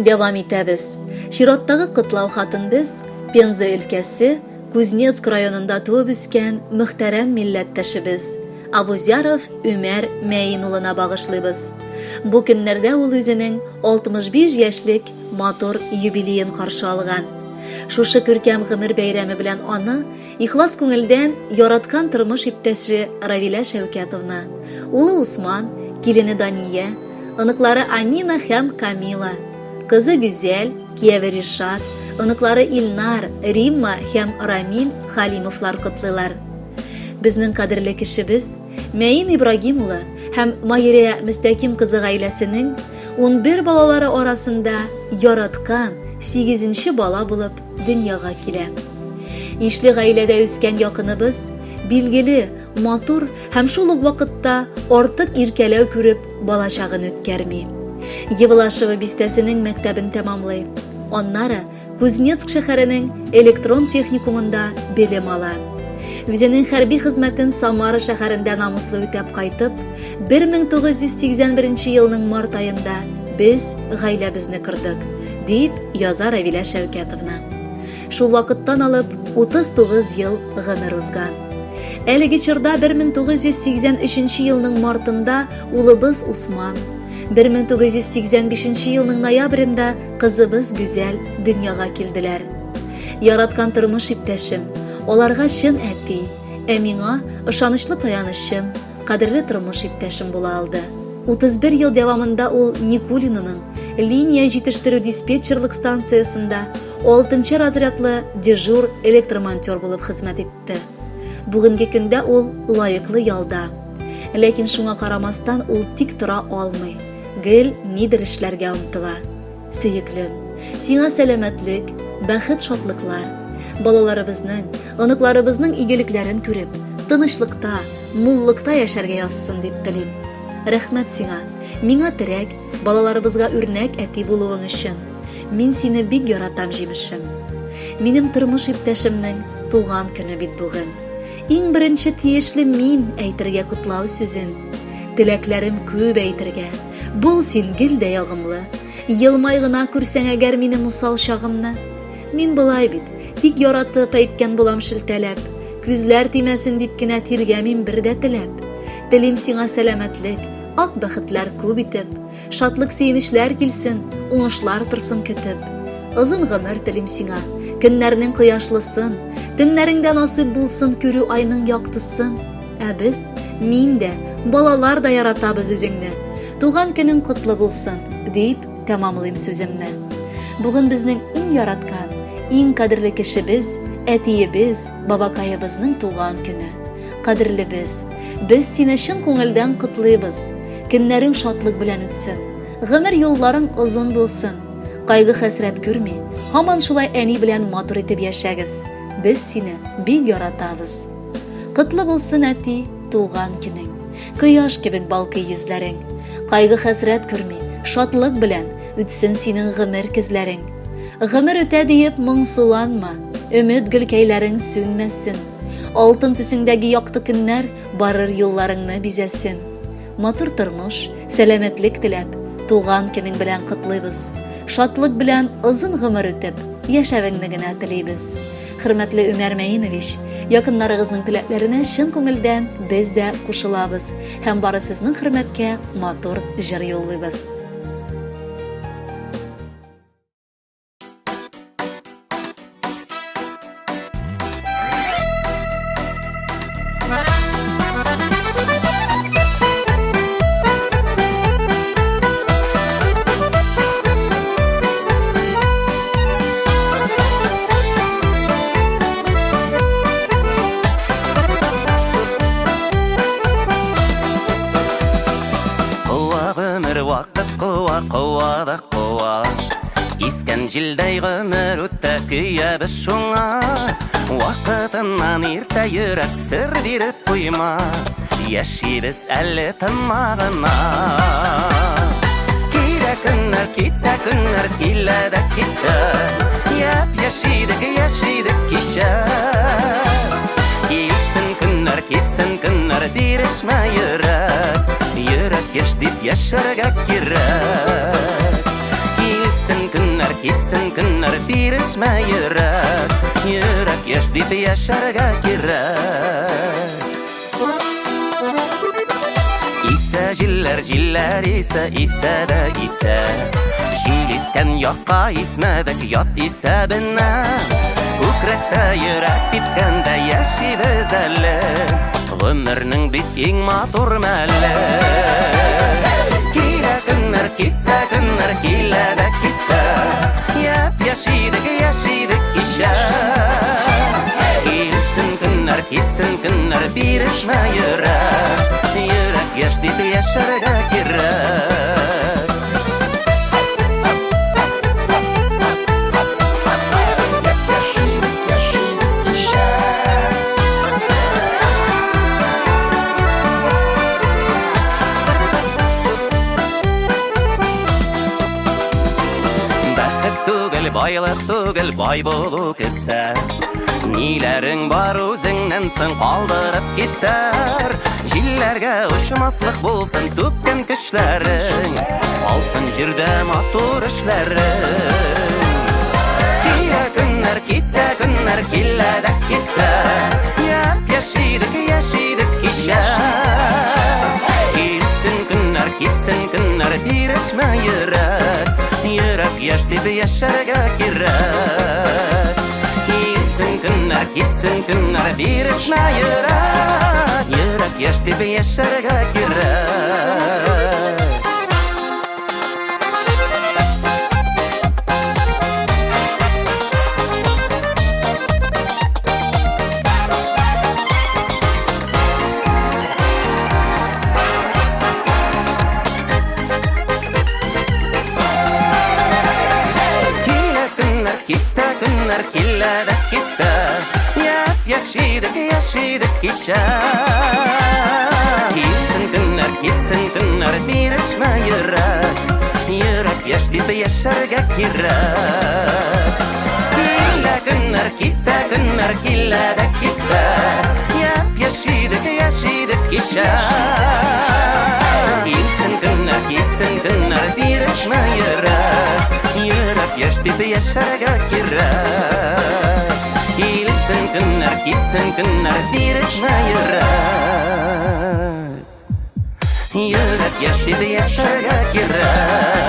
Дәвам итәбез. Чираттагы кытлау хатын без Пенза өлкәсе Кузнецк районында туып үскән мөхтәрәм милләттәшебез Абузяров Өмәр Мәйин улына багышлыйбыз. Бу көннәрдә ул үзенең 65 яшьлек матур юбилеен каршы алган. Шушы күркәм гомер бәйрәме белән аны ихлас күңелдән яраткан тормыш иптәше Равилә Шәүкәтовна, улы Усман, килене Дания, оныклары Амина һәм Камила, кызы Гүзәл, кияве Ришат, оныклары Илнар, Римма һәм Рамил Халимовлар котлыйлар. Безнең кадерле кешебез Мәйин Ибрагим улы һәм Майрия Мөстәким кызы гаиләсенең 11 балалары арасында яраткан 8нче бала булып дөньяга килә. Ишле гаиләдә үскән якыныбыз билгеле, матур һәм шул ук вакытта артык иркәләү күреп балачагын үткәрми. Евлашева бистәсенең мәктәбен тәмамлый. Аннары Кузнецк шәһәренең электрон техникумында белем ала. Үзенең хәрби хезмәтен Самара шәһәрендә намуслы үтәп кайтып, 1981 елның март айында без гаиләбезне кырдык, дип яза Равилә Шәүкәтовна. Шул вакыттан алып 39 ел гомер узган. Әлеге чорда 1983 елның мартында улыбыз Усман, 1985 елның ноябрендә кызыбыз Гүзәл дөньяга килделәр. Яраткан тормыш иптәшем, аларга чын әти, миңа ышанычлы таянычым, кадерле тормыш иптәшем була алды. 31 ел дәвамында ул Никулинаның линия җитештерү диспетчерлык станциясында 6-нчы разрядлы дежур электромонтер булып хезмәт итте. Бүгенге көндә ул лаеклы ялда. Ләкин шуңа карамастан ул тик тора алмый. Гел нидер эшләргә омтыла. Сөеклем, сиңа сәламәтлек, бәхет, шатлыклар. Балаларыбызның, оныкларыбызның игелекләрен күреп, тынычлыкта, муллыкта яшәргә язсын дип телим. Рәхмәт сиңа. Миңа терәк, балаларыбызга үрнәк әти булуың өчен. Мин сине бик яратам, җимешем. Минем тормыш иптәшемнең туган көне бит бүген. Иң беренче тиешле мин әйтергә котлау сүзен. Теләкләрем күп әйтергә. Бул син гел дә ягымлы. Елмай гына күрсәң әгәр минем усал чагымны. Мин булай бит, тик яратып әйткән булам шелтәләп. Күзләр тимәсен дип кенә тиргәмин бер дә теләп. Телим сиңа сәламәтлек, ак бәхетләр күп итеп, шатлык сөенечләр килсен, уңышлар торсын көтеп. Озын гомер телим сиңа, көннәрнең кояшлысын, төннәреңдә насыйп булсын күрү айның яктысын. Ә без, мин дә, балалар да яратабыз үзеңне. Туган көнең котлы булсын, дип тәмамлыйм сүземне. Бүген безнең иң яраткан, иң кадерле кешебез, әтиебез, бабакаебызның туган көне. Кадерле без сине чын күңелдән котлыйбыз. Көннәрең шатлык белән үтсен. Гомер юлларың озын булсын. Кайгы хәсрәт күрми, һаман шулай әни белән матур итеп яшәгез. Без сине бик яратабыз. Котлы булсын әти, туган көнең. Кояш кебек балкый йөзләрең. Кайгы хәсрәт күрми, шатлык белән үтсен синең гомер көзләрең. Гомер үтә диеп моңсуланма, өмет гөлкәйләрең сүнмәсен. Алтын төсеңдәге якты көннәр барыр юлларыңны бизәсен. Матур тормыш, сәламәтлек теләп, туган көнең белән котлыйбыз. Шатлык белән озын гомер үтеп, яшәвеңне генә телибез. Хөрмәтле Өмәр Мәйинович, якыннарыгызның теләкләренә чын күңелдән без дә кушылабыз һәм бары сезнең хөрмәткә матур җыр юллыйбыз. Искән җилдәй гомер үтә көябез шуңа. Вакытыннан иртә йөрәк сер биреп куйма. Яшибез әле тынмагына. Килә көннәр, китә көннәр, килә дә китә. Яшидек кичә. Килсен көннәр, бирешмә йөрәк. Йөрәк яшь дип яшәргә кирәк. Kitsin günler birişme yürek yaş deyip yaşarga kirek İse jiller ise de ise Jil isken yoqqa ismedik yat ise binne Kukrekte yürek bitken de yaşibız әлі Ömürnün bit eng matur мәлі Kile günler kitte günler kile de kitte Yap yaşidik işe Gitsin günler birişme yürek yaş deyip yaşarga kirek Бәхет түгел, байлық түгел, бай болу кісі Нилерің бар өзіңнен сын қалдырып кеттер Жиллерге ұшымаслық болсын төккен күшлерің Алсын жүрді матур ішлерің Кие күннер, кетті күннер, келеді кетті Яп яшидік кеше Кетсін күннер, бірішме Йөрек яш деп яшарга кирек Gitsin günler birişme yürek yaş deyip yaşarga kirek Killede kitte Yap yaşidik işe Gitsin günler birişme yürek yaş deyip yaşarga kirek Kitte günler killede kitte Yap yaşidik işe Gitsin günler birişme yürek yaş deyip yaşarga kirek Gitsin günler birişme yürek yaş deyip yaşarga kirek